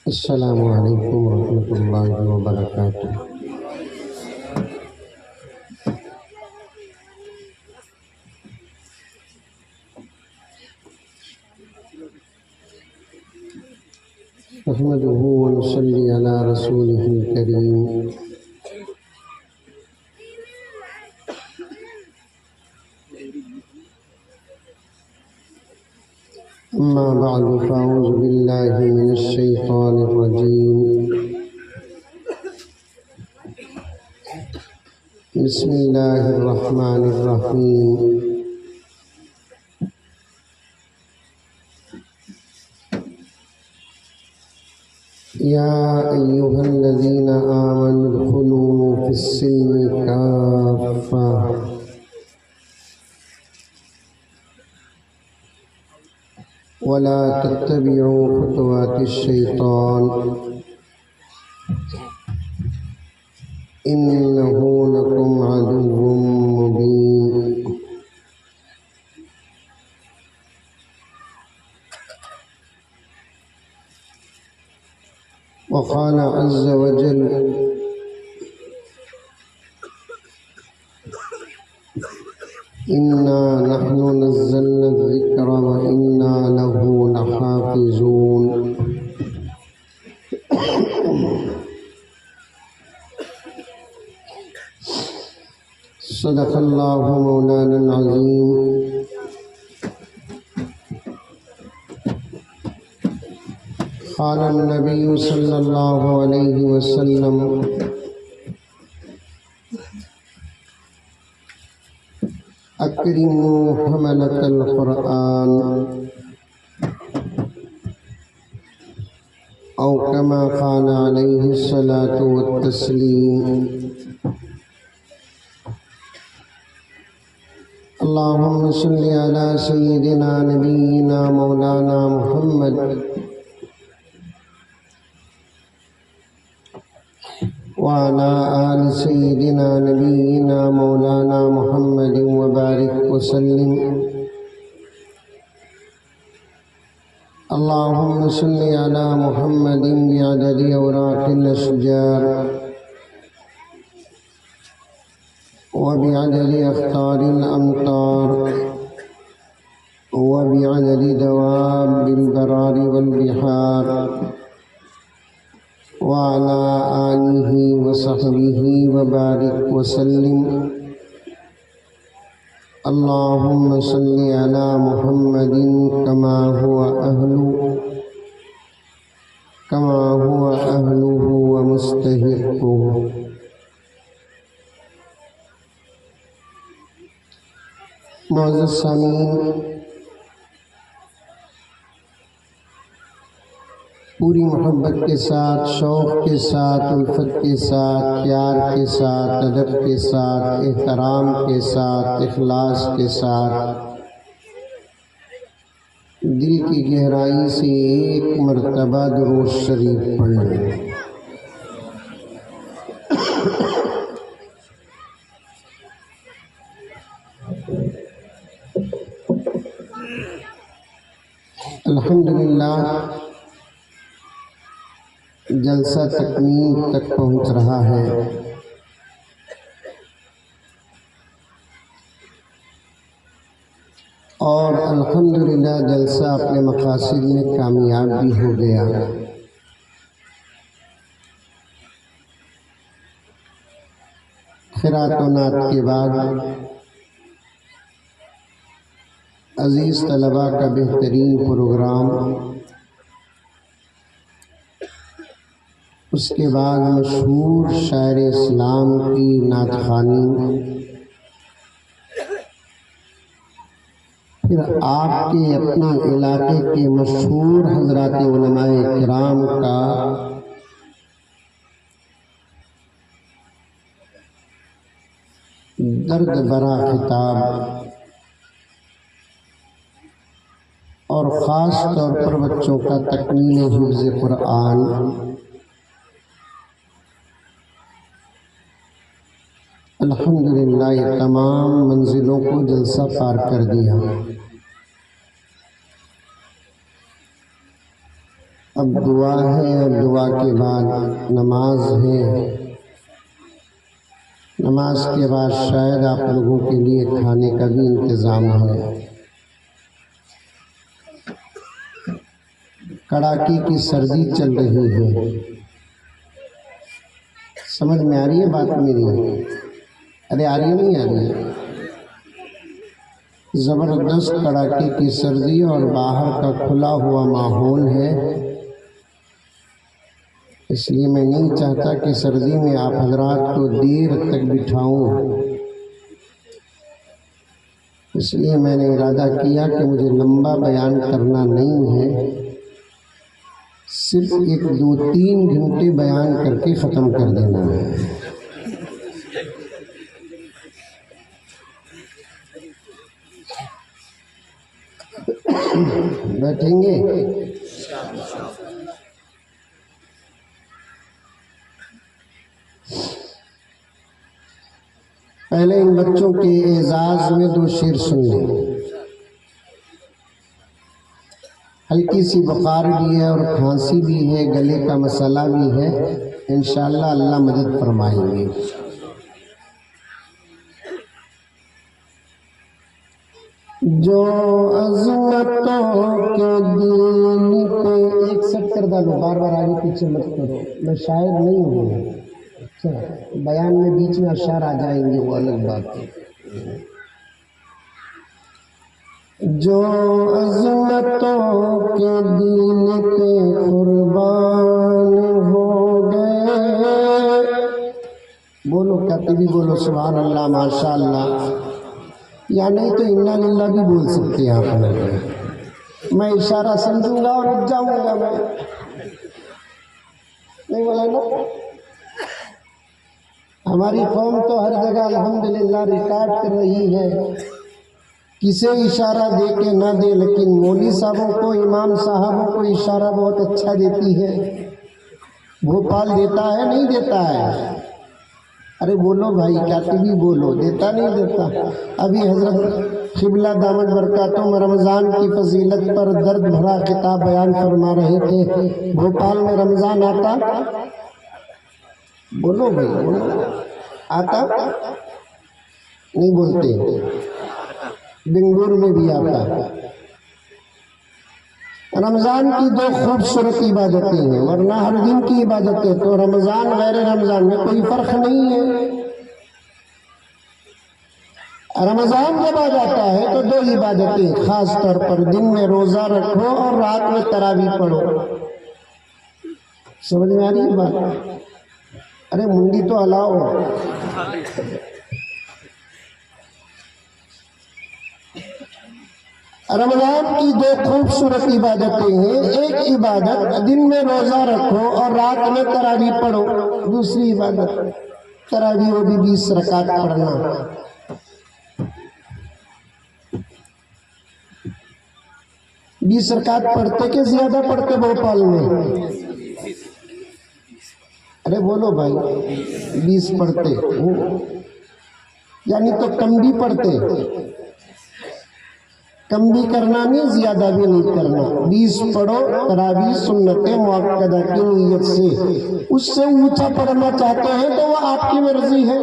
السلام علیکم ورحمۃ اللہ وبرکاتہ۔ نحمدہ ونصلی علی رسولہ الکریم۔ اما بعد فاعوذ باللہ من الشیطان الرجیم۔ بسم اللہ الرحمن الرحیم۔ یا ایہا الذین آمنوا ادخلوا فی السلم کافہ ولا تتبعوا خطوات الشیطان انہ لکم عدو مبین۔ وقال عز وجل انا نحن نزلنا الذکر وانا له لحافظون۔ صدق اللہ مولانا العظیم۔ قال النبی صلی اللہ علیہ وسلم اکرموا حملۃ القرآن او کما قال علیہ الصلاۃ والتسلیم۔ اللہم صلی علی سیدنا نبینا مولانا محمد وعلى آل سيدنا نبينا مولانا محمد وبارك وسلم۔ اللهم صل على محمد بعدد أوراق الأشجار وبعدد أخطار الأمطار وبعدد دواب البرار والبحار وعلى آلہ وصحبہ وبارک وسلم۔ اللہم صلی علی محمد کما هو اہلہ ومستحقہ۔ معزز سامعین، پوری محبت کے ساتھ، شوق کے ساتھ، الفت کے ساتھ، پیار کے ساتھ، ادب کے ساتھ، احترام کے ساتھ، اخلاص کے ساتھ دل کی گہرائی سے ایک مرتبہ درود شریف پڑھ لیں۔ الحمدللہ جلسہ تکمیل تک پہنچ رہا ہے، اور الحمدللہ جلسہ اپنے مقاصد میں کامیاب بھی ہو گیا۔ خیرات و نعت کے بعد عزیز طلباء کا بہترین پروگرام، اس کے بعد مشہور شاعر اسلام کی نعت خوانی، پھر آپ کے اپنے علاقے کے مشہور حضرات علماء کرام کا درد بھرا خطاب، اور خاص طور پر بچوں کا تکمیل حفظ قرآن۔ الحمدللہ یہ تمام منزلوں کو جلسہ پار کر دیا۔ اب دعا ہے اور دعا کے بعد نماز ہے. نماز کے بعد شاید آپ لوگوں کے لیے کھانے کا بھی انتظام ہے. کڑاکی کی سردی چل رہی ہے. سمجھ میں آ رہی ہے بات میری؟ ارے آ رہی ہے نہیں آ رہی ہے؟ زبردست کڑاکی کی سردی اور باہر کا کھلا ہوا ماحول ہے. اس لیے میں نہیں چاہتا کہ سردی میں آپ حضرات کو دیر تک بٹھاؤں. اس لیے میں نے ارادہ کیا کہ مجھے لمبا بیان کرنا نہیں ہے، صرف 1-2-3 گھنٹے بیان کر کے ختم کر دینا ہے. بیٹھیں گے؟ پہلے ان بچوں کے اعزاز میں 2 شعر سن لیں. ہلکی سی بخار بھی ہے اور کھانسی بھی ہے، گلے کا مسئلہ بھی ہے. انشاءاللہ اللہ مدد فرمائیں گے. جو عظمتوں کے دین پہ ایک سب کر ڈالو، بار بار آگے پیچھے مت کرو، میں شاعر نہیں ہوں. اچھا بیان میں بیچ میں اشعار آ جائیں گے، وہ الگ بات ہے. جو عظمتوں کے دین پہ قربان ہو گئے، بولو کہتے بھی بولو سبحان اللہ ماشاء اللہ، یا نہیں تو انا للہ بھی بول سکتے ہیں آپ لوگ. میں اشارہ سمجھوں گا اور اٹھ جاؤں گا. میں نہیں بولا نا؟ ہماری قوم تو ہر جگہ الحمدللہ ریکارڈ کر رہی ہے. کسے اشارہ دے کے نہ دے، لیکن مولوی صاحبوں کو، امام صاحبوں کو اشارہ بہت اچھا دیتی ہے. بھوپال دیتا ہے نہیں دیتا ہے؟ ارے بولو بھائی، کاتب بھی بولو، دیتا نہیں دیتا؟ ابھی حضرت قبلہ دامت برکاتہم رمضان کی فضیلت پر درد بھرا خطاب بیان فرما رہے تھے. بھوپال میں رمضان آتا؟ بولو بھائی بولو، آتا؟ نہیں بولتے؟ بنگلور میں بھی آتا. رمضان کی 2 خوبصورت عبادتیں ہیں، ورنہ ہر دن کی عبادتیں. تو رمضان غیر رمضان میں کوئی فرق نہیں ہے. رمضان جب آ جاتا ہے تو 2 عبادتیں خاص طور پر، دن میں روزہ رکھو اور رات میں تراویح پڑھو. سمجھ میں آ رہی ہے بات؟ ارے منڈی تو ہلاؤ. رمضان کی 2 خوبصورت عبادتیں ہیں. ایک عبادت دن میں روزہ رکھو اور رات میں تراویح پڑھو. دوسری عبادت تراویح وہ بھی 20 رکعت پڑھنا. 20 رکعت پڑھتے کہ زیادہ پڑھتے بھوپال میں؟ ارے بولو بھائی، 20 پڑھتے یعنی تو کم بھی پڑھتے. کم بھی کرنا نہیں، زیادہ بھی نہیں کرنا. 20 پڑھو تراویح سنت مؤکدہ کی نیت سے. اس سے اونچا پڑھنا چاہتے ہیں تو وہ آپ کی مرضی ہے.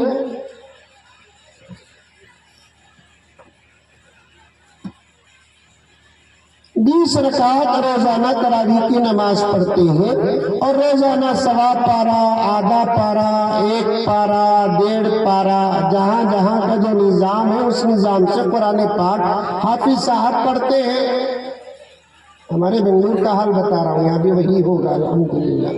20 رکعت روزانہ تراویح کی نماز پڑھتے ہیں اور روزانہ 1.25 پارہ، آدھا پارہ، 1 پارہ، 1.5 پارہ، جہاں جہاں کا جو نظام ہے اس نظام سے قرآن پاک حافظ صاحب پڑھتے ہیں. ہمارے بنگلور کا حال بتا رہا ہوں، یہاں بھی وہی ہوگا الحمدللہ.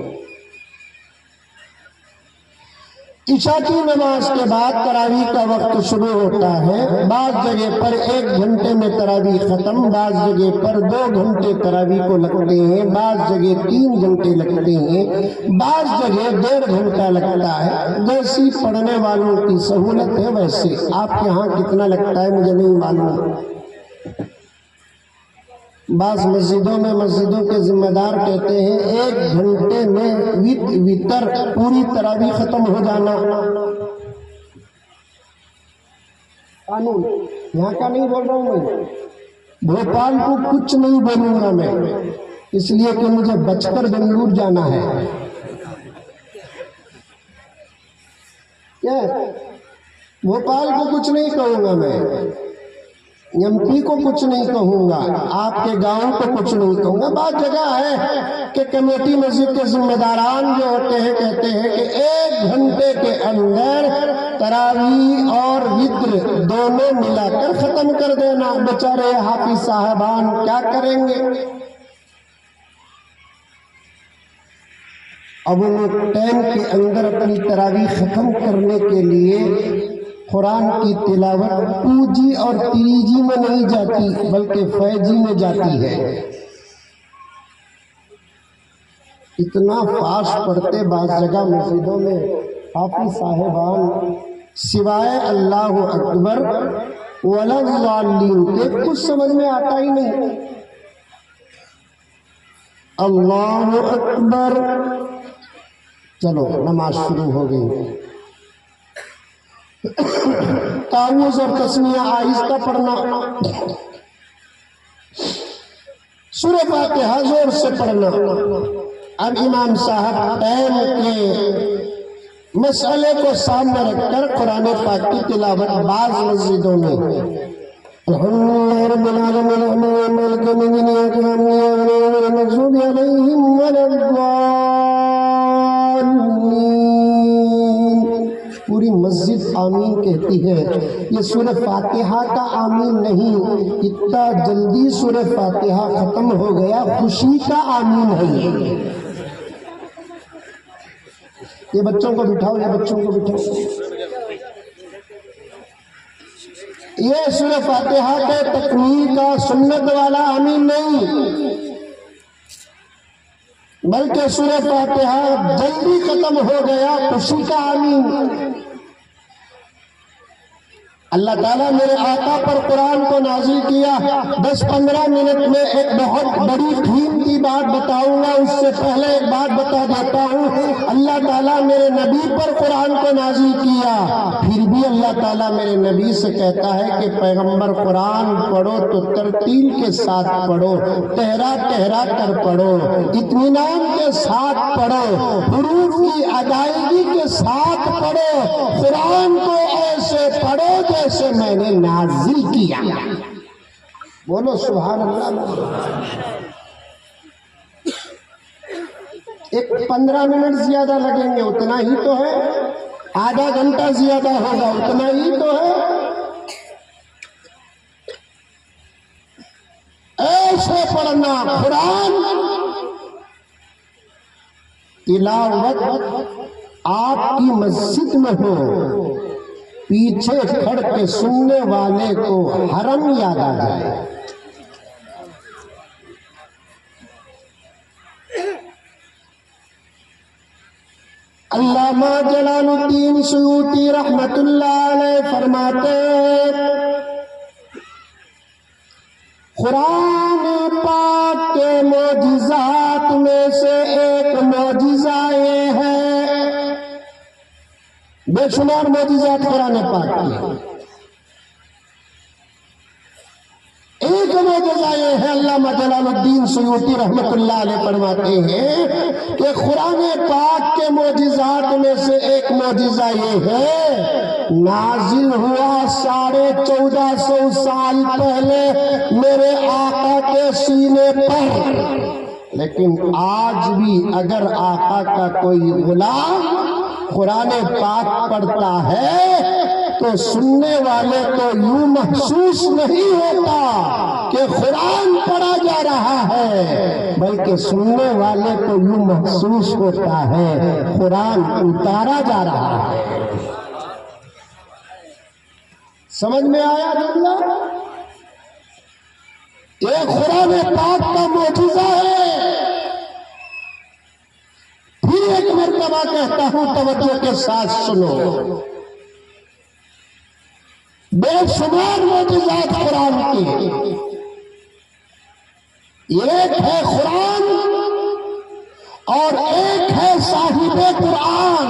عشاء کی نماز کے بعد تراویح کا وقت شروع ہوتا ہے. بعض جگہ پر 1 گھنٹے میں تراویح ختم، بعض جگہ پر 2 گھنٹے تراویح کو لگتے ہیں، بعض جگہ 3 گھنٹے لگتے ہیں، بعض جگہ 1.5 گھنٹہ لگتا ہے. جیسی پڑھنے والوں کی سہولت ہے ویسے. آپ کے ہاں کتنا لگتا ہے مجھے نہیں معلوم. بعض مسجدوں میں مسجدوں کے ذمہ دار کہتے ہیں 1 گھنٹے میں وتر پوری تراویح ختم ہو جانا. قانون یہاں کا نہیں بول رہا ہوں میں، بھوپال کو کچھ نہیں بولوں گا میں. اس لیے کہ مجھے بچ کر بنگلور جانا ہے. کیا بھوپال کو کچھ نہیں کہوں گا میں, ایم پی کو کچھ نہیں کہوں گا, آپ کے گاؤں کو کچھ نہیں کہوں گا. بات جگہ ہے کہ کمیٹی مسجد کے ذمہ داران جو ہوتے ہیں کہتے ہیں کہ 1 گھنٹے کے اندر تراویح اور وتر دونوں ملا کر ختم کر دینا. بیچارے حافظ صاحبان کیا کریں گے؟ اب وہ ٹائم کے اندر اپنی تراویح ختم کرنے کے لیے قرآن کی تلاوت 2G اور 3G میں نہیں جاتی بلکہ 5G میں جاتی ہے. اتنا فاسٹ پڑھتے بعض جگہ مسجدوں میں حافظ صاحبان سوائے اللہ اکبر ولا الضالین کے کچھ سمجھ میں آتا ہی نہیں. اللہ اکبر, چلو نماز شروع ہو گئی. تعوذ اور تسمیہ آہستہ پڑھنا, سورہ فاتحہ زور سے پڑھنا. اب امام صاحب ٹائم کے مسئلے کو سامنے رکھ کر قرآن پاک کی تلاوت بعض مسجدوں میں الحمدللہ رب العالمین الرحمن مالک یوم الدین ایاک نعبد و ایاک نستعین غیر المغضوب علیہم ولا الضالین پوری مسجد آمین کہتی ہے. یہ سورہ فاتحہ کا آمین نہیں, اتنا جلدی سورہ فاتحہ ختم ہو گیا خوشی کا آمین ہے. یہ بچوں کو بٹھاؤ, یہ بچوں کو بٹھاؤ. یہ سورہ فاتحہ کے تکمیل کا سنت والا آمین نہیں بلکہ سورہ فاتحہ جلدی ختم ہو گیا خوشی کا آمین. اللہ تعالیٰ میرے آقا پر قرآن کو نازل کیا. 10-15 منٹ میں ایک بہت بڑی تھیم کی بات بتاؤں گا. اس سے پہلے ایک بات بتا دیتا ہوں, اللہ تعالیٰ میرے نبی پر قرآن کو نازل کیا, پھر بھی اللہ تعالیٰ میرے نبی سے کہتا ہے کہ پیغمبر قرآن پڑھو تو ترتیل کے ساتھ پڑھو, ٹہرا ٹہرا کر پڑھو, اطمینان کے ساتھ پڑھو, حروف کی ادائیگی کے ساتھ پڑھو, قرآن کو ایسے پڑھو جیسے میں نے نازل کیا. بولو سبحان اللہ. ایک 15 منٹ زیادہ لگیں گے اتنا ہی تو ہے, آدھا گھنٹہ زیادہ ہوگا اتنا ہی تو ہے. ایسے پڑھنا قرآن تلاوت آپ کی مسجد میں ہو, پیچھے کھڑ کے سننے والے کو حرم یاد آ جائے. علامہ جلال الدین سیوطی رحمت اللہ علیہ فرماتے قرآن پاک کے معجزات میں سے ایک معجزہ یہ ہے, بے شمار معجزات قرآن پاک کی, ایک معجزہ یہ ہے. علامہ جلال الدین سیوطی رحمت اللہ علیہ فرماتے ہیں کہ قرآن پاک کے معجزات میں سے ایک معجزہ یہ ہے, نازل ہوا 1450 سال پہلے میرے آقا کے سینے پر, لیکن آج بھی اگر آقا کا کوئی غلام قرآن پاک پڑھتا ہے تو سننے والے کو یوں محسوس نہیں ہوتا کہ قرآن پڑھا جا رہا ہے, بلکہ سننے والے کو یوں محسوس ہوتا ہے قرآن اتارا جا رہا ہے. سمجھ میں آیا جملہ؟ یہ قرآن پاک کا معجزہ ہے. پھر ایک مرتبہ کہتا ہوں, توجہ کے ساتھ سنو. بے شمار معجزات قرآن کی, ایک ہے قرآن اور ایک ہے صاحب قرآن.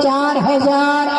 4,000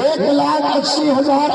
1,80,000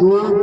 2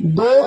2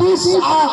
9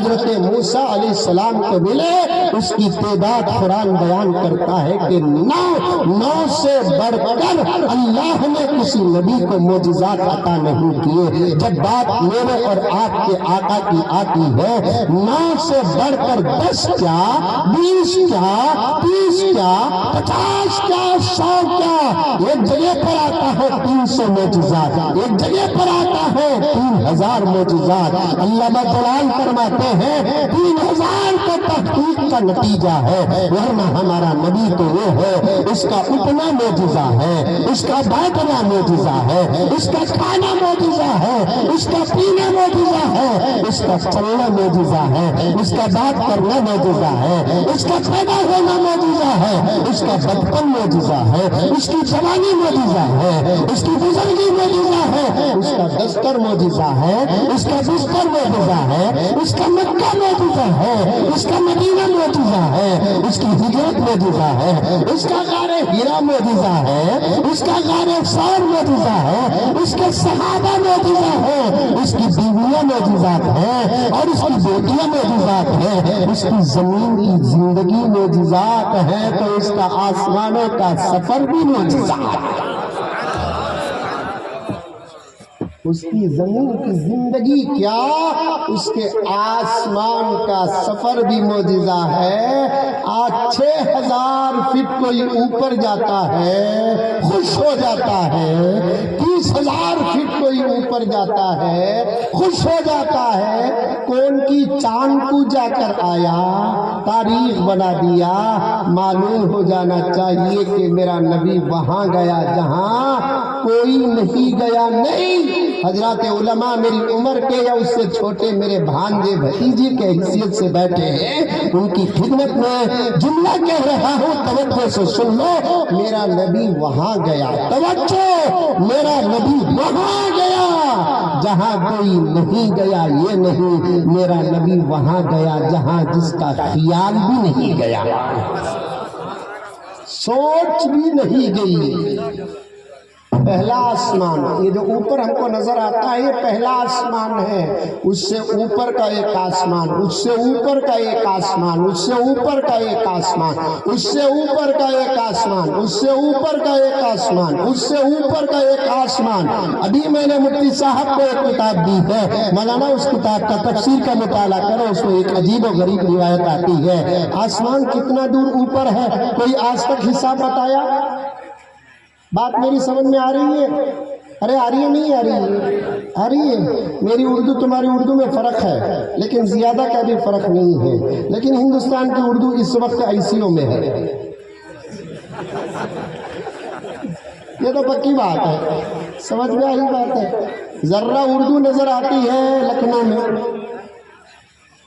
حضرت موسیٰ علیہ السلام کو ملے اس کی تعداد قرآن بیان کرتا ہے کہ 9 سے بڑھ کر اللہ نے کسی نبی کو معجزات عطا نہیں کیے۔ جب بات میرے اور آپ کے آقا کی آتی ہے 9 سے بڑھ کر 10 کیا 20 کیا 30 کیا 50 کیا 100 کیا، ایک جگہ پر آتا ہے 300 معجزات، ایک جگہ پر آتا ہے 3000 معجزات۔ علامہ جلال فرماتے ہیں 3000 کا تحقیق کا نتیجہ ہے، ورنہ ہمارا نبی تو وہ ہے اس کا اتنا معجزہ ہے، اس کا بیٹھنا معجزہ ہے، اس کا کھانا معجزہ ہے، اس کا پینا معجزہ ہے، اس کا چلنا معجزہ ہے، اس کا بات کرنا معجزہ ہے، اس کا پیدا ہونا معجزہ ہے، اس کا بچپن معجزہ ہے، اس کی جوانی معجزہ ہے، اس کی بزرگی معجزہ ہے، اس کا دستر معجزہ ہے، اس کا بستر معجزہ ہے، اس کا مکہ معجزہ ہے، اس کا مدینہ معجزہ ہے، اس کی ہجرت معجزہ ہے، اس کا غار ہیرا معجزہ ہے، اس کا غار ثور معجزہ ہے، اس کے صحابہ معجزہ ہے، اس کی بیویاں معجزات ہیں اور اس کی بیٹیاں معجزات ہیں، اس کی زمین کی زندگی معجزات ہے تو اس کا آسمانوں کا سفر بھی معجزہ ہے۔ اس کی زمین کی زندگی کیا اس کے آسمان کا سفر بھی معجزہ ہے۔ آج 6000 فٹ کوئی اوپر جاتا ہے خوش ہو جاتا ہے، 30,000 فٹ کوئی اوپر جاتا ہے خوش ہو جاتا ہے، کون کی چاند کو جا کر آیا تاریخ بنا دیا۔ معلوم ہو جانا چاہیے کہ میرا نبی وہاں گیا جہاں کوئی نہیں گیا نہیں۔ حضرات علماء میری عمر کے یا اس سے چھوٹے میرے بھانجے بھتیجے کے حیثیت سے بیٹھے ہیں، ان کی خدمت میں جملہ کہہ رہا ہوں، توجہ سے سن لو۔ میرا نبی وہاں گیا، توجہ، میرا نبی وہاں گیا جہاں کوئی نہیں گیا، یہ نہیں، میرا نبی وہاں گیا جہاں جس کا خیال بھی نہیں گیا، سوچ بھی نہیں گئی۔ پہلا آسمان، یہ جو اوپر ہم کو نظر آتا ہے یہ پہلا آسمان ہے، اس سے اوپر کا ایک آسمان، اس سے اوپر کا ایک آسمان، اس سے اوپر کا ایک آسمان، اس سے اوپر کا ایک آسمان، اس سے اوپر کا ایک آسمان، اس سے اوپر کا ایک آسمان۔ ابھی میں نے مفتی صاحب کو ایک کتاب دی ہے، مولانا اس کتاب کا تفسیر کا مطالعہ کرو، اس میں ایک عجیب و غریب روایت آتی ہے۔ آسمان کتنا دور اوپر ہے کوئی آج تک حساب بتایا؟ بات میری سمجھ میں آ رہی ہے؟ ارے آ رہی ہے نہیں آ رہی ہے؟ آ رہی ہے۔ میری اردو تمہاری اردو میں فرق ہے لیکن زیادہ کا بھی فرق نہیں ہے، لیکن ہندوستان کی اردو اس وقت ICU میں ہے، یہ تو پکی بات ہے، سمجھ میں آئی بات ہے۔ ذرہ اردو نظر آتی ہے لکھنؤ میں،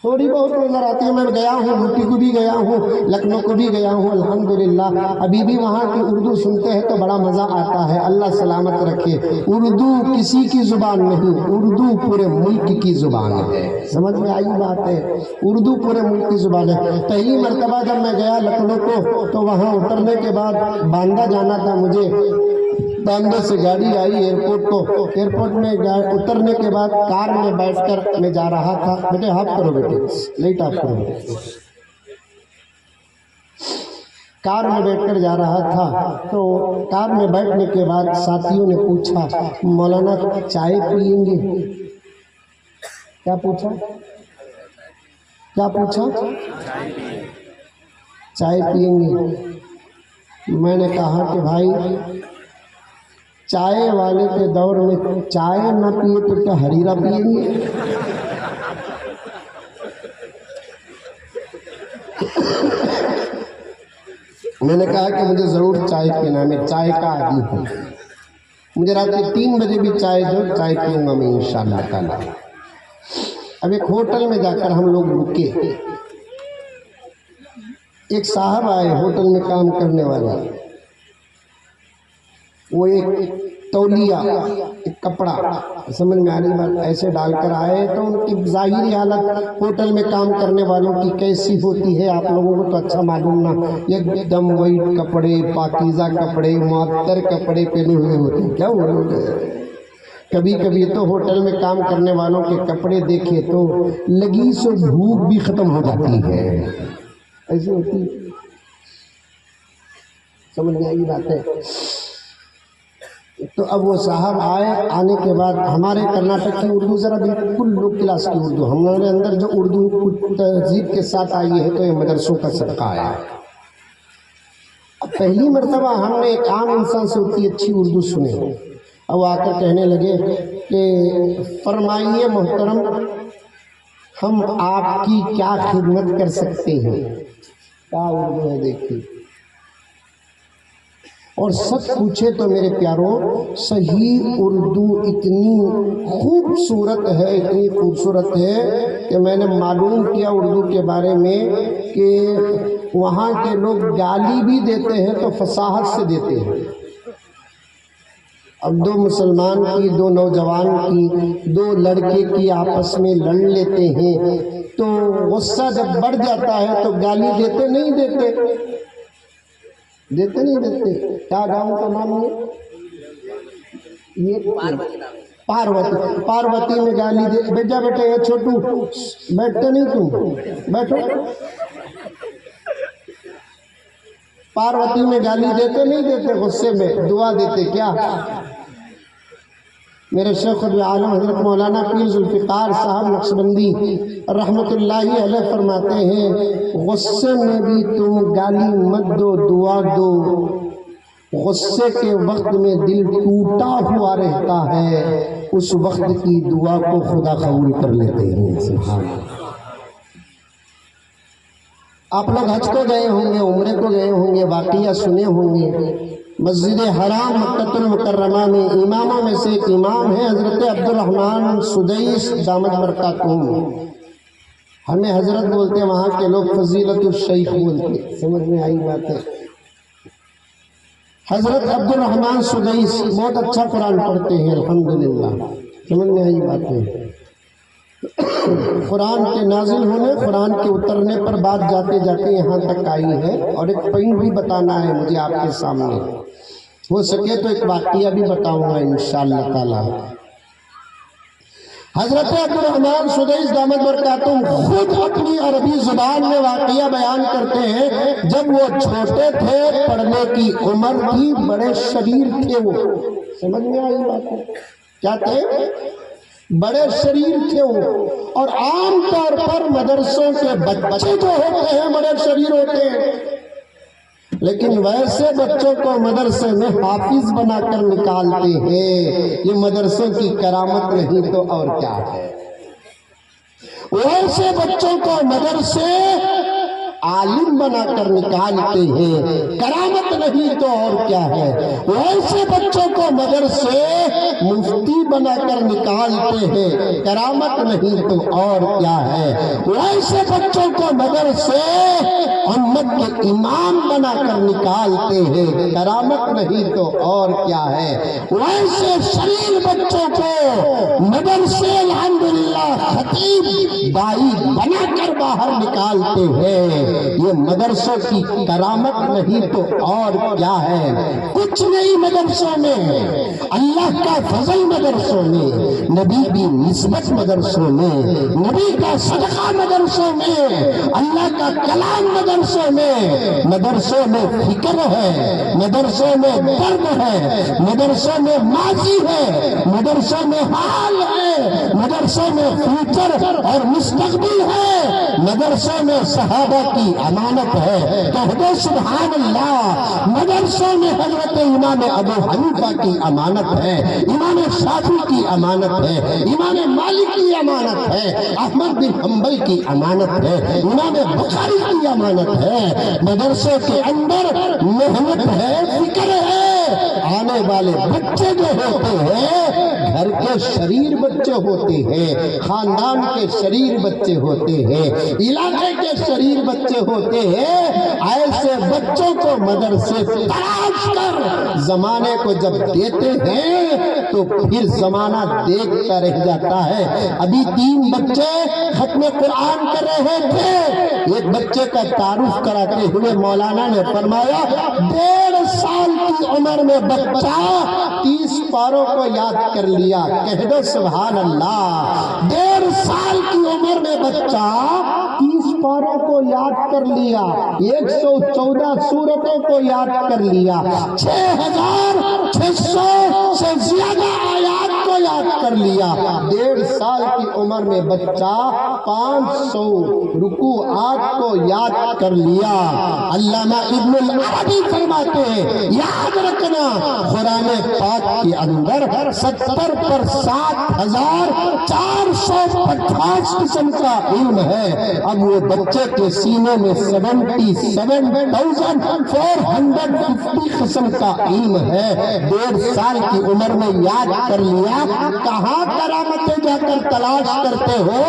تھوڑی بہت نظر آتی ہے۔ میں گیا ہوں، یوپی کو بھی گیا ہوں، لکھنؤ کو بھی گیا ہوں، الحمدللہ ابھی بھی وہاں کی اردو سنتے ہیں تو بڑا مزہ آتا ہے، اللہ سلامت رکھے۔ اردو کسی کی زبان نہیں، اردو پورے ملک کی زبان ہے، سمجھ میں آئی بات ہے، اردو پورے ملک کی زبان ہے۔ پہلی مرتبہ جب میں گیا لکھنؤ کو تو وہاں اترنے کے بعد باندہ جانا تھا مجھے، باندے سے گاڑی آئی ایئرپورٹ کو، ایئرپورٹ میں اترنے کے بعد کار میں بیٹھ کر میں جا رہا تھا، بیٹے ہاف کرو، بیٹے لائٹ آف کرو، کار میں بیٹھ کر جا رہا تھا تو کار میں بیٹھنے کے بعد ساتھیوں نے پوچھا مولانا چائے پئیں گے؟ کیا پوچھا؟ کیا پوچھا؟ چائے پئیں گے؟ میں نے کہا کہ بھائی چائے والے کے دور میں چائے نہ پیے تو کیا ہریرا پئیں گے؟ میں نے کہا کہ مجھے ضرور چائے پینا ہے، میں چائے کا عادی ہوں، مجھے رات کے 3 بجے بھی چائے پیوں گا میں انشاءاللہ تعالی۔ اب ایک ہوٹل میں جا کر ہم لوگ رکے، ایک صاحب آئے ہوٹل میں کام کرنے والے، وہ ایک تولیہ، ایک کپڑا، سمجھ میں آنے بات ایسے ڈال کر آئے تو ان کی ظاہری حالت ہوٹل میں کام کرنے والوں کی کیسی ہوتی ہے آپ لوگوں کو تو اچھا معلوم نہ، ایک دم وائٹ کپڑے، پاکیزہ کپڑے، معطر کپڑے پہنے ہوئے ہوتے ہیں، کیا ہو رہے ہوتے ہیں، کبھی کبھی تو ہوٹل میں کام کرنے والوں کے کپڑے دیکھے تو لگی سو بھوک بھی ختم ہو جاتی ہے، ایسی ہوتی ہے۔ سمجھ میں آئی بات ہے؟ تو اب وہ صاحب آنے کے بعد ہمارے کرناٹک کی اردو ذرا بالکل لو کلاس کی اردو، ہمارے اندر جو اردو تہذیب کے ساتھ آئی ہے تو یہ مدرسوں کا صدقہ آیا۔ اب پہلی مرتبہ ہم نے ایک عام انسان سے اتنی اچھی اردو سنی، اب وہ آ کر کہنے لگے کہ فرمائیے محترم ہم آپ کی کیا خدمت کر سکتے ہیں؟ کیا اردو ہے دیکھیے، اور سچ پوچھے تو میرے پیاروں صحیح اردو اتنی خوبصورت ہے، اتنی خوبصورت ہے کہ میں نے معلوم کیا اردو کے بارے میں کہ وہاں کے لوگ گالی بھی دیتے ہیں تو فصاحت سے دیتے ہیں۔ اب دو مسلمان کی، دو نوجوان کی، دو لڑکے کی آپس میں لڑ لیتے ہیں تو غصہ جب بڑھ جاتا ہے تو گالی دیتے نہیں دیتے نہیں دیتے۔ کیا گاؤں کا نام ہے یہ؟ پاروتی میں گالی دے، بیٹا بیٹا یہ چھوٹو بیٹھتے نہیں، تم بیٹھو۔ پاروتی میں گالی دیتے نہیں دیتے، غصے میں دعا دیتے کیا؟ میرے شیخ العالم حضرت مولانا پیر ذوالفقار صاحب نقشبندی رحمت اللہ علیہ فرماتے ہیں غصے میں بھی تم گالی مت دو، دعا دو۔ غصے کے وقت میں دل ٹوٹا ہوا رہتا ہے، اس وقت کی دعا کو خدا قبول کر لیتے ہیں۔ سبحان اللہ۔ آپ لوگ حج کو گئے ہوں گے، عمرے کو گئے ہوں گے، واقعہ سنے ہوں گے۔ مسجد حرام مکہ المکرمہ میں اماموں میں سے ایک امام ہے حضرت عبدالرحمن سدیس دامت برکاتہم، ہمیں حضرت بولتے ہیں، وہاں کے لوگ فضیلت الشیخ بولتے، سمجھ میں آئی بات ہے؟ حضرت عبدالرحمن سدیس بہت اچھا قرآن پڑھتے ہیں الحمدللہ، سمجھ میں آئی بات ہے؟ قرآن کے نازل ہونے، قرآن کے اترنے پر بات جاتے جاتے یہاں تک آئی ہے، اور ایک پوائنٹ بھی بتانا ہے مجھے آپ کے سامنے، ہو سکے تو ایک واقعہ بھی بتاؤں گا انشاءاللہ تعالی۔ حضرت عبدالرحمن سدیس دامت برکاتہم خود اپنی عربی زبان میں واقعہ بیان کرتے ہیں، جب وہ چھوٹے تھے، پڑھنے کی عمر تھی، بڑے شریر تھے، وہ سمجھ میں آئی بات ہے؟ کیا تھے؟ بڑے شریر تھے وہ، اور عام طور پر مدرسوں کے بچے جو ہوتے ہیں بڑے شریر ہوتے ہیں، لیکن ویسے بچوں کو مدرسے میں حافظ بنا کر نکالتے ہیں۔ یہ مدرسوں کی کرامت نہیں تو اور کیا ہے؟ ویسے بچوں کو مدرسے عالم بنا کر نکالتے ہیں، کرامت نہیں تو اور کیا ہے؟ ویسے بچوں کو مدرسے مفتی بنا کر نکالتے ہیں، کرامت نہیں تو اور کیا ہے؟ ویسے بچوں کو مدرسے امت کے امام بنا کر نکالتے ہیں، کرامت نہیں تو اور کیا ہے؟ ویسے شریر بچوں کو مدرسے الحمدللہ خطیب دائی بنا کر باہر نکالتے ہیں، یہ مدرسوں کی کرامت نہیں تو اور کیا ہے؟ کچھ نہیں مدرسوں میں، اللہ کا فضل مدرسوں میں، نبی کی نسبت مدرسوں میں، نبی کا صدقہ مدرسوں میں، اللہ کا کلام مدرسوں میں۔ مدرسوں میں فکر ہے، مدرسوں میں درد ہے، مدرسوں میں ماضی ہے، مدرسوں میں حال ہے، مدرسوں میں فیوچر اور مستقبل ہے، مدرسوں میں صحابہ کی امانت ہے، کہہ دو سبحان اللہ۔ مدرسوں میں حضرت امام ابو حنیفہ کی امانت ہے، امام شافعی کی امانت ہے، امام مالک کی امانت ہے، احمد بن حنبل کی امانت ہے، امام بخاری کی امانت ہے۔ مدرسوں کے اندر محنت ہے، فکر ہے، آنے والے بچے جو ہوتے ہیں گھر کے شریر بچے ہوتے ہیں، خاندان کے شریر بچے ہوتے ہیں، علاقے کے شریر بچے ہوتے ہیں، ایسے بچوں کو مدرسے تلاش کر زمانے کو جب دیتے ہیں تو پھر زمانہ دیکھتا رہ جاتا ہے۔ ابھی 3 بچے ختم قرآن کر رہے تھے، ایک بچے کا تعارف کراتے ہوئے مولانا نے فرمایا 1.5 سال کی کی عمر میں بچہ 30 پاروں کو یاد کر لیا، کہہ دو سبحان اللہ۔ 1.5 سال کی عمر میں بچہ 30 پاروں کو یاد کر لیا، 114 سورتوں کو یاد کر لیا، 6600 سے زیادہ آیات کو یاد کر لیا۔ 1.5 سال کی عمر میں بچہ 500 رکوعات کو یاد کر لیا۔ علامہ ابن العربی فرماتے ہیں یاد رکھنا قرآن پاک کے اندر 70 پر 7450 قسم کا علم ہے۔ اب وہ بچے کے سینے میں 77,450 قسم کا علم ہے۔ 1.5 سال کی عمر میں یاد کر لیا۔ کہاں کرامتیں جا کر تلاش کرتے ہو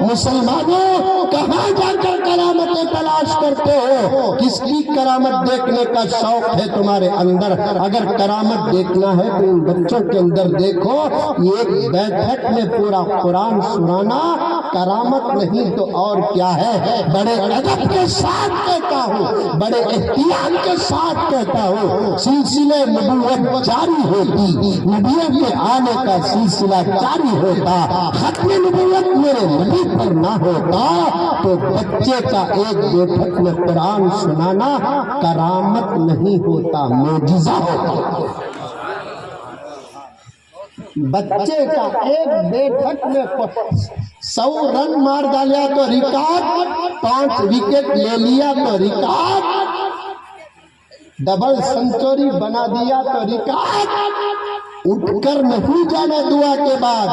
مسلمانوں؟ کہاں جا کر کرامتیں تلاش کرتے ہو؟ کس کی کرامت دیکھنے کا شوق ہے تمہارے اندر؟ اگر کرامت دیکھنا ہے تو ان بچوں کے اندر دیکھو۔ ایک بیٹھک میں پورا قرآن سنانا کرامت نہیں تو اور کیا ہے؟ بڑے ادب کے ساتھ کہتا ہوں، بڑے احتیاط کے ساتھ کہتا ہوں، سلسلہ نبوت جاری ہوتی، نبیوں کے آنے کا سلسلہ جاری ہوتا، ختم نبوت میرے نبی پر نہ ہوتا تو بچے کا ایک بیٹھک میں قرآن سنانا کرامت نہیں ہوتا، معجزہ ہوتا۔ بچے کا ایک بیٹھک میں 100 رن مار ڈالیا تو ریکارڈ، 5 وکٹ لے لیا تو ریکارڈ، ڈبل سنچری بنا دیا تو ریکارڈ۔ اٹھ کر نہیں جانا دعا کے بعد،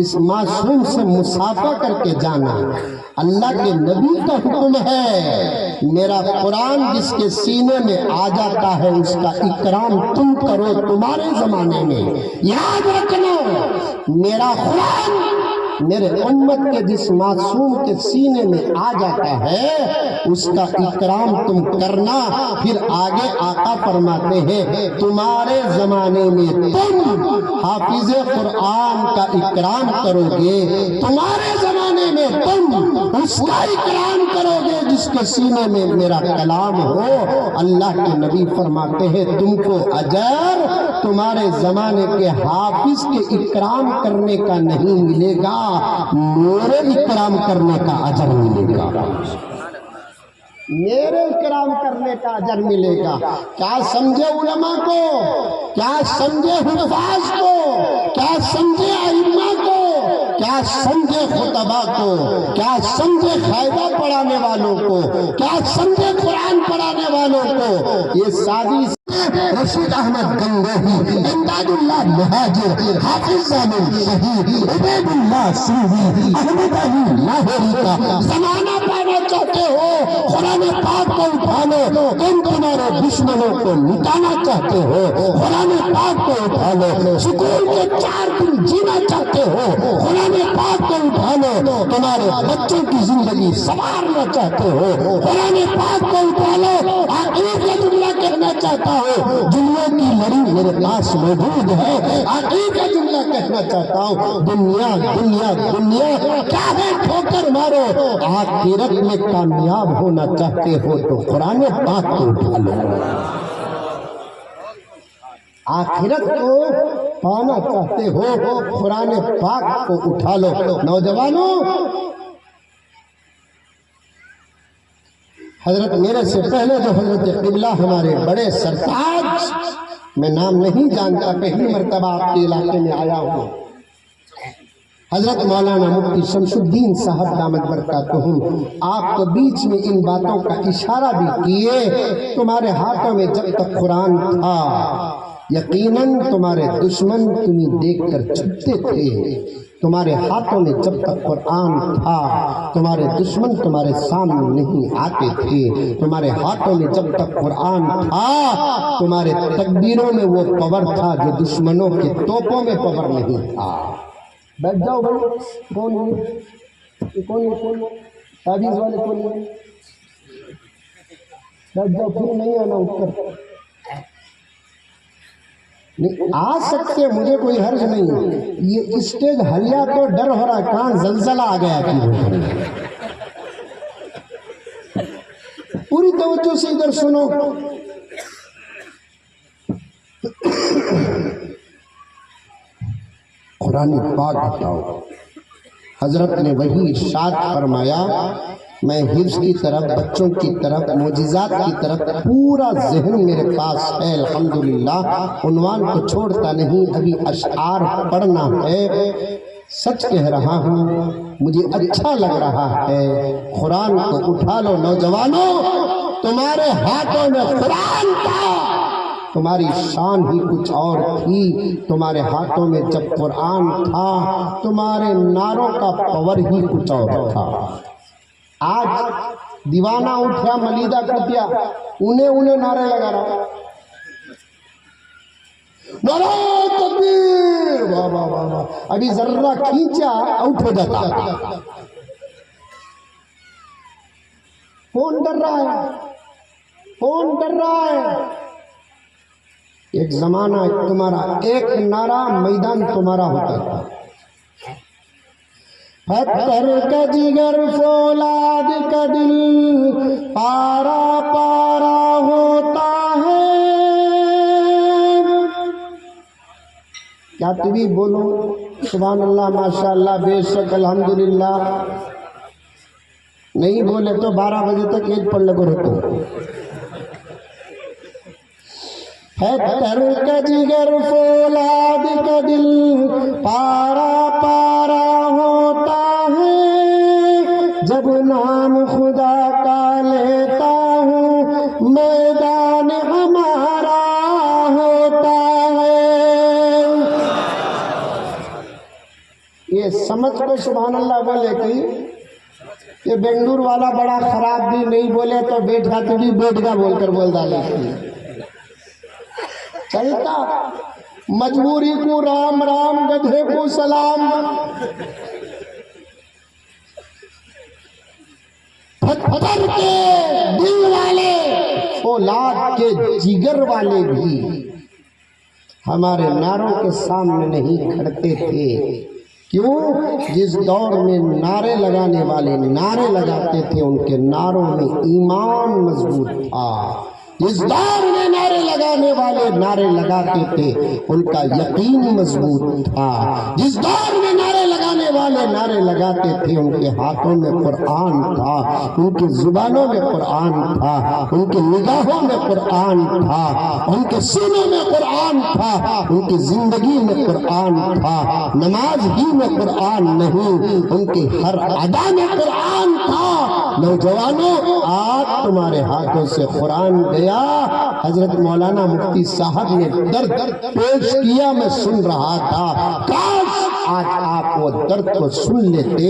اس معصوم سے مصافحہ کر کے جانا۔ اللہ کے نبی کا حکم ہے، میرا قرآن جس کے سینے میں آ جاتا ہے اس کا اکرام تم کرو تمہارے زمانے میں۔ یاد رکھنا میرا قرآن میرے امت کے جس معصوم کے سینے میں آ جاتا ہے اس کا اکرام تم کرنا۔ پھر آگے آقا فرماتے ہیں تمہارے زمانے میں تم حافظ قرآن کا اکرام کرو گے، تمہارے زمانے میں تم اس کا اکرام کرو گے جس کے سینے میں میرا کلام ہو۔ اللہ کے نبی فرماتے ہیں تم کو اجر تمہارے زمانے کے حافظ کے اکرام کرنے کا نہیں ملے گا، میرے اکرام کرنے کا اجر ملے گا، میرے اکرام کرنے کا اجر ملے گا۔ کیا سمجھے علماء کو، کیا سمجھے حفاظ کو، کیا سمجھے ائمہ کو، کیا سمجھے خطبہ کو، کیا سمجھے قاعدہ پڑھانے والوں کو، کیا سمجھے قرآن پڑھانے والوں کو۔ یہ ساری رشید احمد گنگوہی، امداد اللہ مہاجر، حافظ زامن شہید، عبید اللہ سوری، احمد علی لاہوری کا زمانہ پانا چاہتے ہو؟ قرآن پاک کو اٹھا لو۔ تم تمہارے دشمنوں کو مٹانا چاہتے ہو؟ قرآن پاک کو اٹھا لو۔ سکون کے 4 دن جینا چاہتے ہو؟ قرآن پاک کو اٹھا لو۔ تمہارے بچوں کی زندگی سنوارنا چاہتے ہو؟ قرآن پاک کو اٹھا لو۔ آخر کا جملہ کہنا چاہتا ہوں، دنیا کی لڑی میرے پاس موجود ہے، آخر کا جملہ کہنا چاہتا ہوں، دنیا دنیا دنیا کیا ہے؟ ٹھوکر مارو۔ آخرت میں کامیاب ہونا چاہتے ہو تو قرآن پاک کو اٹھا لو۔ آخرت کو پانا چاہتے ہو قرآن پاک کو اٹھا لو۔ نوجوانوں، حضرت میرے سے پہلے جو حضرت قبلہ ہمارے بڑے سرتاج، میں نام نہیں جانتا، پہلی مرتبہ آپ کے علاقے میں آیا ہوں، حضرت مولانا مفتی شمس الدین صاحب دامت برکاتہم، آپ تو بیچ میں ان باتوں کا اشارہ بھی کیے۔ تمہارے ہاتھوں میں جب تک قرآن تھا یقیناً تمہارے دشمن تمہیں دیکھ کر چھپتے تھے۔ تمہارے ہاتھوں میں جب تک قرآن تھا تمہارے دشمن تمہارے سامنے نہیں آتے تھے۔ تمہارے ہاتھوں میں جب تک قرآن تھا تمہارے تکبیروں میں وہ پاور تھا جو دشمنوں کے توپوں میں پاور نہیں تھا۔ بیٹھ جاؤ بھائی، کون تعویذ والے کون ہے؟ بیٹھ جاؤ، پھر نہیں آنا اٹھ کر۔ آ سکتے مجھے کوئی حرج نہیں، یہ اسٹیج ہلیا تو ڈر ہو رہا، کہاں زلزلہ آ گیا کہ پوری توجہ سے ادھر سنو۔ قرآن پاک بتاؤ۔ حضرت نے وہی ارشاد فرمایا، میں حفظ کی طرف، بچوں کی طرف، معجزات کی طرف پورا ذہن میرے پاس ہے الحمدللہ، عنوان کو چھوڑتا نہیں، ابھی اشعار پڑھنا ہے۔ سچ کہہ رہا ہوں، مجھے اچھا لگ رہا ہے۔ قرآن کو اٹھا لو نوجوانوں، تمہارے ہاتھوں میں قرآن تھا، تمہاری شان ہی کچھ اور تھی۔ تمہارے ہاتھوں میں جب قرآن تھا، تمہارے نعروں کا پاور ہی کچھ اور تھا۔ آج دیوانہ اٹھیا، ملیدہ کٹیا، انہیں نعرے لگا رہا، نعرہ تکبیر، واہ واہ واہ واہ، ابھی ذرہ کھینچا آؤٹ ہو جاتا۔ کون ڈر رہا ہے؟ کون ڈر رہا ہے؟ ایک زمانہ تمہارا ایک نعرہ میدان تمہارا ہوتا تھا۔ پتھر کا جگر فولاد کا دل پارا پارا ہوتا ہے۔ کیا تبھی بولو سبحان اللہ ماشاءاللہ بے شک الحمدللہ؟ نہیں بولے تو 12 بجے تک ایک پڑھ لگو رکھو۔ پتھر کا جگر فولاد کا دل پارا پارا ہوتا ہے، جب نام خدا کا لیتا ہوں میدان ہمارا ہوتا ہے۔ یہ سمجھ کو سبحان اللہ بولے کہ یہ بنگلور والا بڑا خراب بھی نہیں بولے تو بیٹھا تو بھی بیٹھ گا بول کر بول ڈالے چلتا۔ مجبوری کو رام رام، گدھے کو سلام۔ پتھر کے دل والے، فولاد کے جگر والے بھی ہمارے نعروں کے سامنے نہیں کھڑتے تھے۔ کیوں؟ جس دور میں نعرے لگانے والے نعرے لگاتے تھے، ان کے نعروں میں ایمان مضبوط تھا۔ جس دور میں نعرے لگانے والے نعرے لگاتے تھے، ان کا یقین مضبوط تھا۔ جس دور میں نعرے لگانے والے نعرے لگاتے تھے، ان کے ہاتھوں میں قرآن تھا، ان کی زبانوں میں قرآن تھا، ان کی نگاہوں میں قرآن تھا، ان کے سینوں میں قرآن تھا، ان کی زندگی میں قرآن تھا۔ نماز ہی میں قرآن نہیں، ان کی ہر ادا میں قرآن تھا۔ نوجوانوں، آج تمہارے ہاتھوں سے قرآن گیا۔ حضرت مولانا مفتی صاحب نے درد پیش کیا، میں سن رہا تھا۔ کاش آج آپ وہ درد کو سن لیتے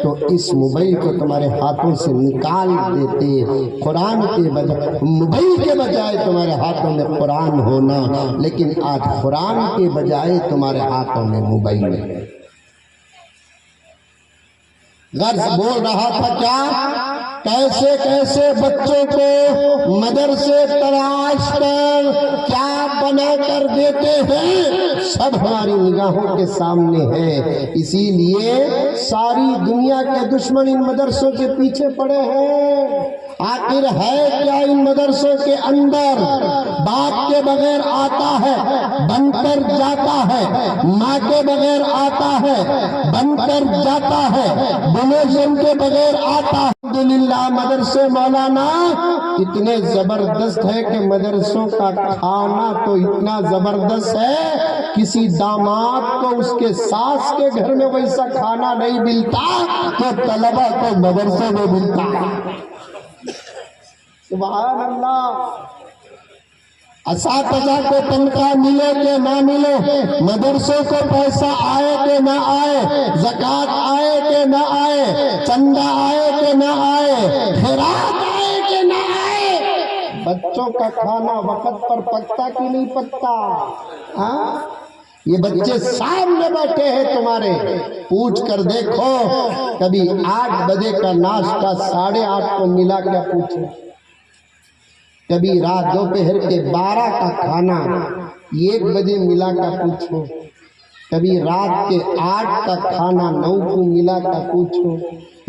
تو اس موبائل کو تمہارے ہاتھوں سے نکال دیتے۔ قرآن کے بجائے موبائل کے بجائے تمہارے ہاتھوں میں قرآن ہونا، لیکن آج قرآن کے بجائے تمہارے ہاتھوں میں موبائل ہے۔ غرض بول رہا تھا کیا؟ کیسے کیسے بچوں کو مدرسے تراش کر کیا بنا کر دیتے ہیں، سب ہماری نگاہوں کے سامنے ہے۔ اسی لیے ساری دنیا کے دشمن ان مدرسوں کے پیچھے پڑے ہیں۔ آخر ہے کیا ان مدرسوں کے اندر؟ باپ کے بغیر آتا ہے، بن کر جاتا ہے، ماں کے بغیر آتا ہے، بن کر جاتا ہے، ڈونیشن کے بغیر آتا ہے۔ الحمدللہ مدرسے مولانا اتنے زبردست ہے کہ مدرسوں کا کھانا تو اتنا زبردست ہے، کسی داماد کو اس کے ساس کے گھر میں ویسا کھانا نہیں ملتا کہ طلبہ کو مدرسے میں ملتا ہے۔ سبحان اللہ۔ اساتذہ کو تنخواہ ملے کہ نہ ملے، مدرسوں کو پیسہ آئے کہ نہ آئے، زکوٰۃ آئے کہ نہ آئے، چندہ آئے کہ نہ آئے، خیرات آئے کہ نہ آئے، بچوں کا کھانا وقت پر پکتا کہ نہیں پکتا؟ ہاں، یہ بچے سامنے بیٹھے ہیں تمہارے، پوچھ کر دیکھو کبھی 8 بجے کا ناشتہ 8:30 کو ملا کیا؟ پوچھو کبھی رات دوپہر کے 12 کا کھانا 1 بجے ملا کا پوچھو، کبھی رات کے 8 کا کھانا 9 کو ملا کا پوچھو،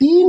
3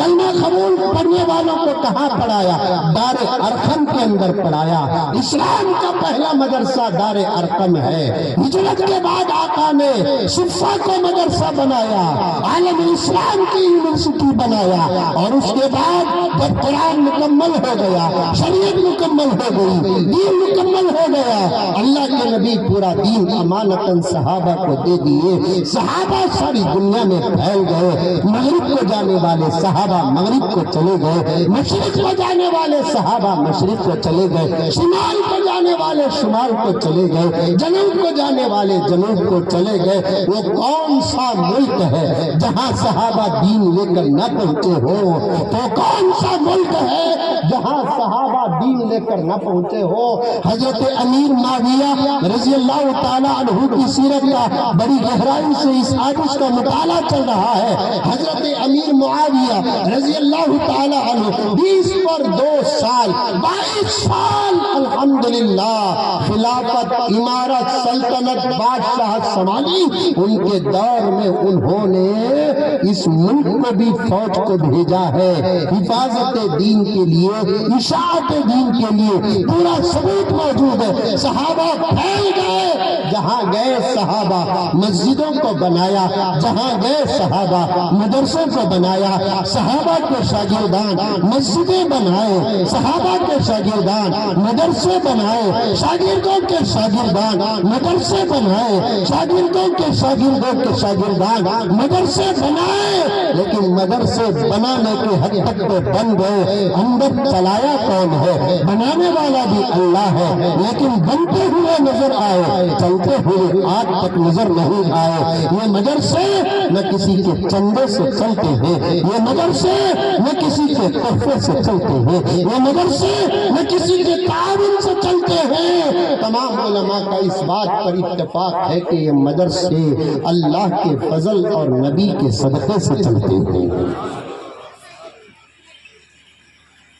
کلمہ قبول پڑھنے والوں کو کہاں پڑھایا؟ دار ارقم کے اندر پڑھایا۔ اسلام کا پہلا مدرسہ دار ارقم ہے۔ ہجرت کے بعد آقا نے صفہ کو مدرسہ بنایا، عالم اسلام کی یونیورسٹی بنایا، اور اس کے بعد جب قرآن مکمل ہو گیا، شریعت مکمل ہو گئی، دین مکمل ہو گیا، اللہ کے نبی پورا دین امانتاً صحابہ کو دے دیے۔ صحابہ ساری دنیا میں پھیل گئے، مغرب کو جانے والے صحابہ مغرب کو چلے گئے، مشرق کو جانے والے صحابہ مشرق کو چلے گئے، شمال کو جانے والے شمال کو چلے گئے، جنوب کو جانے والے جنوب کو چلے گئے۔ وہ کون سا ملک ہے جہاں صحابہ دین لے کر نہ پہنچے ہو؟ تو کون سا ملک ہے جہاں صحابہ دین لے کر نہ پہنچے ہو؟ حضرت امیر معاویہ رضی اللہ تعالیٰ عنہ کی سیرت کا بڑی گہرائی سے اس حدیث کا مطالعہ چل رہا ہے۔ حضرت امیر معاویہ رضی اللہ تعالیٰ عنہ 20 پر 2 سال 22 سال الحمدللہ خلافت، امارت، سلطنت، بادشاہت سنبھالی۔ ان کے دور میں انہوں نے اس ملک میں بھی فوج کو بھیجا ہے، حفاظت دین کے لیے، اشاعت دین کے لیے پورا ثبوت موجود ہے۔ صحابہ پھیل گئے، جہاں گئے صحابہ مسجدوں کو بنایا، جہاں گئے صحابہ مدرسوں کو بنایا، صحابہ کے شاگردان مسجدیں بنائے، صحابہ کے شاگردان مدرسے بنائے، شاگردوں کے شاگردان مدرسے بنائے، شاگردوں کے شاگردوں کے شاگردان مدرسے بنائے۔ لیکن مدرسے بنانے کے حد تک تو بن گئے، اندر چلایا کون ہے؟ بنانے والا بھی اللہ ہے، لیکن بنتے ہوئے نظر آئے، چلتے ہوئے آج تک نظر نہیں آئے۔ یہ مدرسے نہ کسی کے چندے سے چلتے ہیں، یہ مدرسے نہ کسی کے تحفے سے چلتے ہیں، یہ مدرسے نہ کسی کے تعاون سے چلتے ہیں۔ تمام علماء کا اس بات پر اتفاق ہے کہ یہ مدرسے اللہ کے فضل اور نبی کے صدقے سے چلتے ہیں،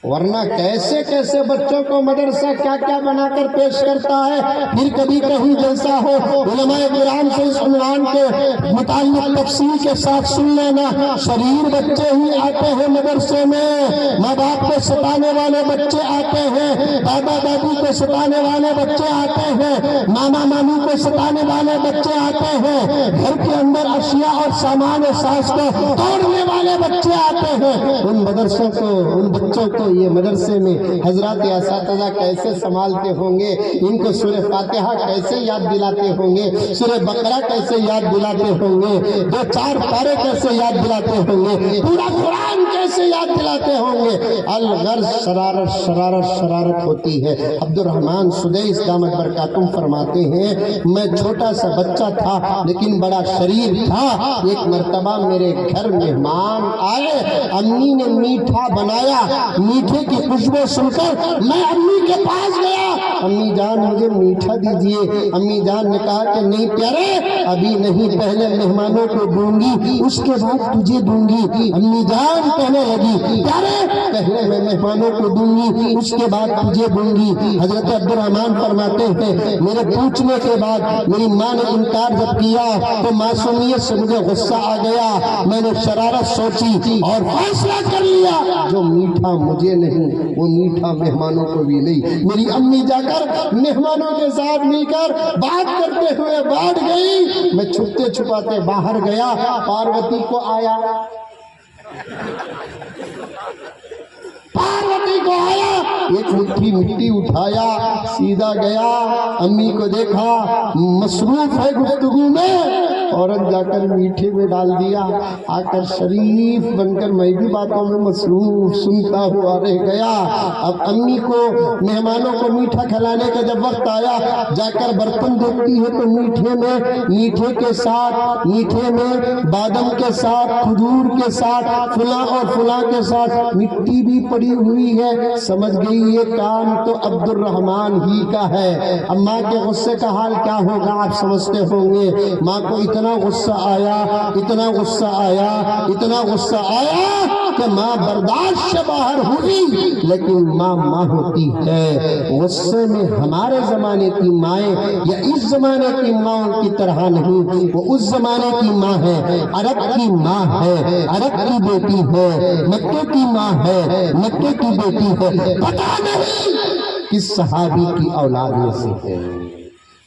ورنہ کیسے کیسے بچوں کو مدرسہ کیا کیا بنا کر پیش کرتا ہے۔ پھر کبھی کہیں جیسا ہو، علماء کرام سے اس عنوان کے متعلق تفصیل کے ساتھ سن لینا۔ شریر بچے ہی آتے ہیں مدرسے میں، ماں باپ کو ستانے والے بچے آتے ہیں، دادا دادی کو ستانے والے بچے آتے ہیں، ماما مامی کو ستانے والے بچے آتے ہیں، گھر کے اندر اشیاء اور سامان ساز کو توڑنے والے بچے آتے ہیں۔ ان مدرسوں کو، ان بچوں کو یہ مدرسے میں حضرات اساتذہ کیسے سنبھالتے ہوں گے، ان کو سورہ فاتحہ کیسے یاد دلاتے ہوں گے، سورہ بقرہ کیسے یاد دلاتے ہوں گے، 2-4 پارے کیسے یاد دلاتے ہوں گے، پورا قرآن کیسے یاد دلاتے ہوں گے۔ الغرض شرارت شرارت شرارت ہوتی ہے۔ عبد الرحمن سدیس دامت برکاتہم فرماتے ہیں، میں چھوٹا سا بچہ تھا لیکن بڑا شریر تھا۔ ایک مرتبہ میرے گھر مہمان آئے، امی نے میٹھا بنایا، میٹھے کی خوشبو سن کر میں امی کے پاس گیا، امی جان مجھے میٹھا دیجئے۔ امی جان نے کہا کہ نہیں پیارے، ابھی نہیں، پہلے مہمانوں کو دوں گی اس کے بعد تجھے دوں گی۔ امی جان کہنے لگی پیارے پہلے میں مہمانوں کو دوں گی اس کے بعد تجھے دوں گی۔ حضرت عبد الرحمن فرماتے ہیں میرے پوچھنے کے بعد میری ماں نے انکار جب کیا تو معصومیت سے مجھے غصہ آ گیا، میں نے شرارت سوچی اور فیصلہ کر لیا جو میٹھا مجھے نہیں وہ میٹھا مہمانوں کو بھی نہیں۔ میری امی جا کر مہمانوں کے ساتھ مل کر بات کرتے ہوئے بانٹ گئی، میں چھپتے چھپاتے باہر گیا، پاروتی کو آیا، پاروتی کو آیا، ایک مٹھی مٹی اٹھایا، سیدھا گیا، امی کو دیکھا مصروف ہے گفتگو میں، عورت جا کر میٹھے میں ڈال دیا، آ کر شریف بن کر میں بھی باتوں میں مصروف سنتا ہوا رہ گیا۔ اب امی کو مہمانوں کو میٹھا کھلانے کا جب وقت آیا، جا کر برتن دیکھتی ہے تو میٹھے میں، میٹھے کے ساتھ، میٹھے میں بادم کے ساتھ، کھجور کے ساتھ، فلاں اور فلاں کے ساتھ مٹی بھی پڑی ہوئی ہے۔ سمجھ گئی یہ کام تو عبد الرحمن ہی کا ہے۔ اب ماں کے غصے کا حال کیا ہوگا آپ سمجھتے ہوں گے۔ ماں کو اتنا غصہ آیا، اتنا غصہ آیا، اتنا غصہ آیا کہ ماں برداشت سے باہر ہوئی لیکن ماں ماں ہوتی ہے۔ غصے میں ہمارے زمانے کی مائیں یا اس زمانے کی ماں کی طرح نہیں، وہ اس زمانے کی ماں ہے، عرب کی ماں ہے، عرب کی بیٹی ہے، مکے کی ماں ہے، مکے کی بیٹی ہے، پتہ نہیں کس صحابی کی اولاد میں سے ہے۔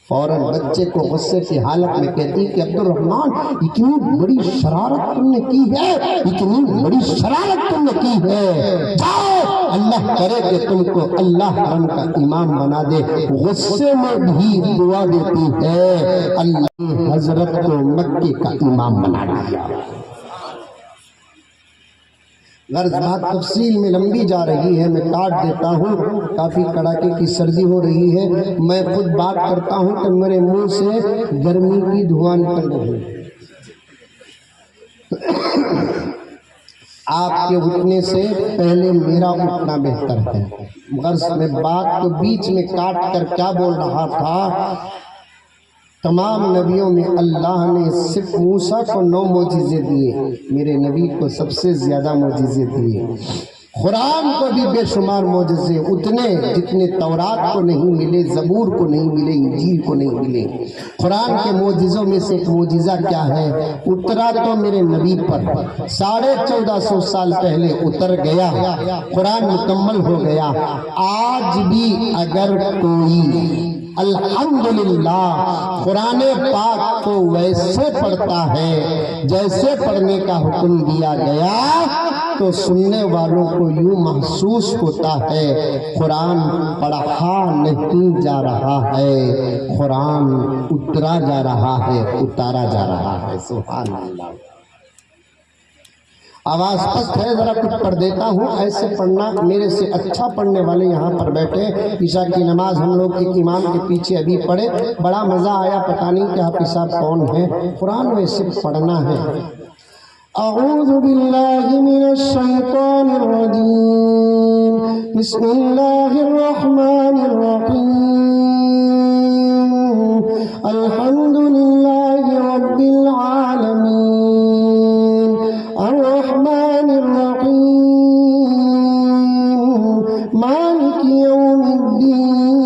فوراً بچے کو غصے کی حالت میں کہتی کہ عبد الرحمن اتنی بڑی شرارت تم نے کی ہے، اتنی بڑی شرارت تم نے کی ہے، جاؤ اللہ کرے کہ تم کو اللہ حرم کا امام بنا دے۔ غصے میں بھی دعا دیتی ہے، اللہ حضرت کو مکے کا امام بنا دیا۔ غرض بات تفصیل میں لمبی جا رہی ہے، میں کاٹ دیتا ہوں، کافی کڑاکے کی سردی ہو رہی ہے، میں خود بات کرتا ہوں کہ میرے منہ سے گرمی کی دھواں نکل رہی ہے۔ آپ کے اٹھنے سے پہلے میرا اٹھنا بہتر ہے۔ غرض میں بات کو بیچ میں کاٹ کر کیا بول رہا تھا، تمام نبیوں میں اللہ نے صرف موسیٰ کو 9 معجزے دیے، میرے نبی کو سب سے زیادہ معجزے دیے۔ قرآن کو بھی بے شمار معجزے، اتنے جتنے تورات کو نہیں ملے، زبور کو نہیں ملے، انجیل کو نہیں ملے۔ قرآن کے معجزوں میں سے ایک معجزہ کیا ہے، اترا تو میرے نبی پر 1450 سال پہلے اتر گیا، قرآن مکمل ہو گیا۔ آج بھی اگر کوئی الحمدللہ قرآن پاک کو ویسے پڑھتا ہے جیسے پڑھنے کا حکم دیا گیا تو سننے والوں کو یوں محسوس ہوتا ہے قرآن پڑھا نہیں جا رہا ہے، قرآن اترا جا رہا ہے، اتارا جا رہا ہے۔ سبحان اللہ۔ آواز پست ہے، ذرا کچھ پڑھ دیتا ہوں، ایسے پڑھنا، میرے سے اچھا پڑھنے والے یہاں پر بیٹھے۔ عشاء کی نماز ہم لوگ ایک امام کے پیچھے ابھی پڑھے، بڑا مزہ آیا، پتہ نہیں کہ حافظ صاحب کون ہیں، قرآن ویسے پڑھنا ہے۔ اعوذ باللہ من الشیطان الرجیم، بسم اللہ الرحمن الرحیم، الحمدللہ رب العالمین، الرحمن الرحیم، مالک یوم الدین،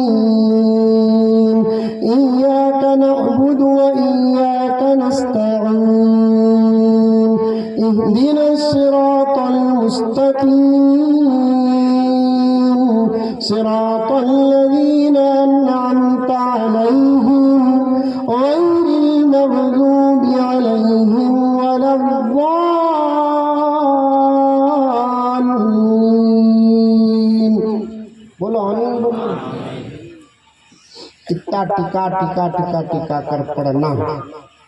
ایاک نعبد و ایاک نستعین، اہدنا الصراط المستقیم، صراط الذین انعمت علیہم غیر المغضوب علیہم ولا الضالین۔ بولو آمین، بولو۔ اتنا ٹکا ٹکا ٹکا ٹکا کر پڑھنا،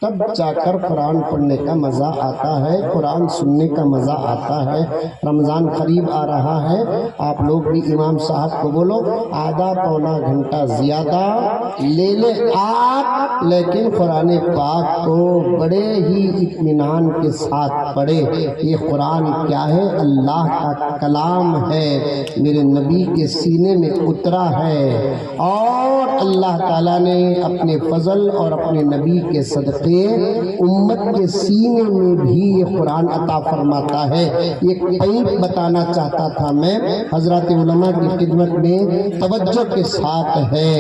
تب جا کر قرآن پڑھنے کا مزہ آتا ہے، قرآن سننے کا مزہ آتا ہے۔ رمضان قریب آ رہا ہے، آپ لوگ بھی امام صاحب کو بولو آدھا پونا گھنٹہ زیادہ لے لے آپ، لیکن قرآن پاک کو بڑے ہی اطمینان کے ساتھ پڑھے۔ یہ قرآن کیا ہے؟ اللہ کا کلام ہے، میرے نبی کے سینے میں اترا ہے، اور اللہ تعالیٰ نے اپنے فضل اور اپنے نبی کے صدقے امت کے سینے میں بھی یہ قرآن عطا فرماتا ہے۔ یہ کہیں بتانا چاہتا تھا میں، حضرات علماء کی خدمت میں توجہ کے ساتھ ہے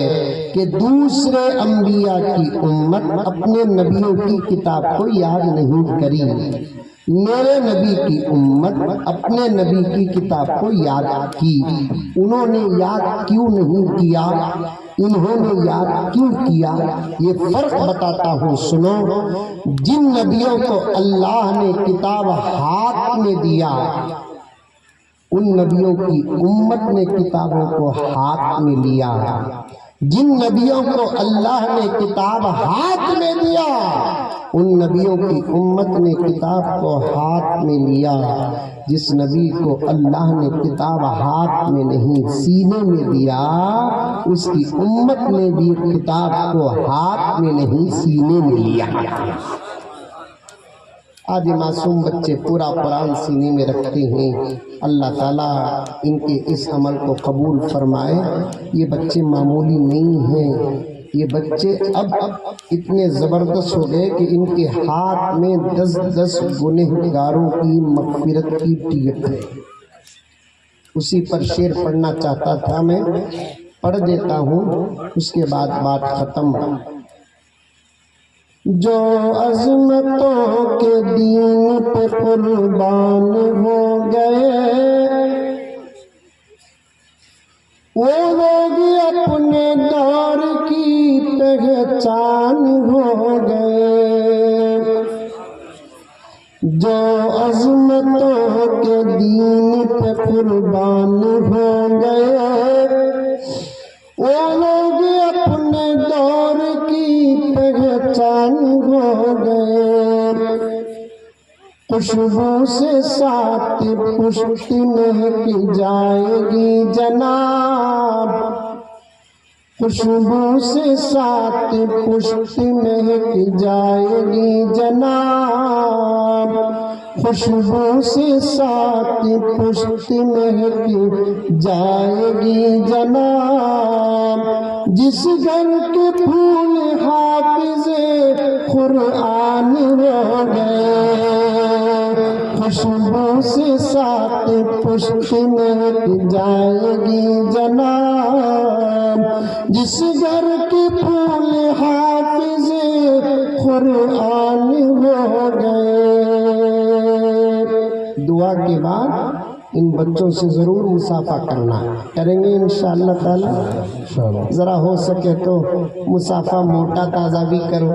کہ دوسرے انبیاء کی امت اپنے نبیوں کی کتاب کو یاد نہیں کری، میرے نبی کی امت اپنے نبی کی کتاب کو یاد کی۔ انہوں نے یاد کیوں نہیں کیا؟ انہوں نے یاد کیوں کیا؟ یہ فرق بتاتا ہوں، سنو۔ جن نبیوں کو اللہ نے کتاب ہاتھ میں دیا، ان نبیوں کی امت نے کتابوں کو ہاتھ میں لیا۔ جن نبیوں کو اللہ نے کتاب ہاتھ میں دیا، ان نبیوں کی امت نے کتاب کو ہاتھ میں لیا۔ جس نبی کو اللہ نے کتاب ہاتھ میں نہیں سینے میں دیا، اس کی امت نے بھی کتاب کو ہاتھ میں نہیں سینے میں لیا۔ آج معصوم بچے پورا قرآن سینے میں رکھتے ہیں، اللہ تعالیٰ ان کے اس عمل کو قبول فرمائے۔ یہ بچے معمولی نہیں ہیں، یہ بچے اب اتنے زبردست ہو گئے کہ ان کے ہاتھ میں 10 گنہگاروں کی مغفرت کی ٹکٹ ہے۔ اسی پر شعر پڑھنا چاہتا تھا میں، پڑھ دیتا ہوں، اس کے بعد بات ختم۔ جو عظمتوں کے دین پہ قربان ہو گئے، وہ لوگ اپنے دور کی پہچان ہو گئے۔ جو عظمتوں کے دین پہ قربان ہو گئے، وہ لوگ اپنے دور کی پہچان ہو گئے۔ خوشبو سے ساتھ پشت مہک جائے گی جناب، خوشبو سے ساتھ پشت مہک جائے گی جناب، خوشبو سے ساتھ پشت مہک جائے گی جناب۔ جس گھر کے پھول حافظ قرآن ہو گئے، خوشبو سے ساتھ پشت مہک جائے گی جناب۔ جس گھر کے پھول حافظ قرآن ہو گئے۔ دعا کے بعد ان بچوں سے ضرور مصافحہ کرنا، کریں گے انشاءاللہ تعالی۔ ذرا ہو سکے تو مصافحہ موٹا تازہ بھی کرو۔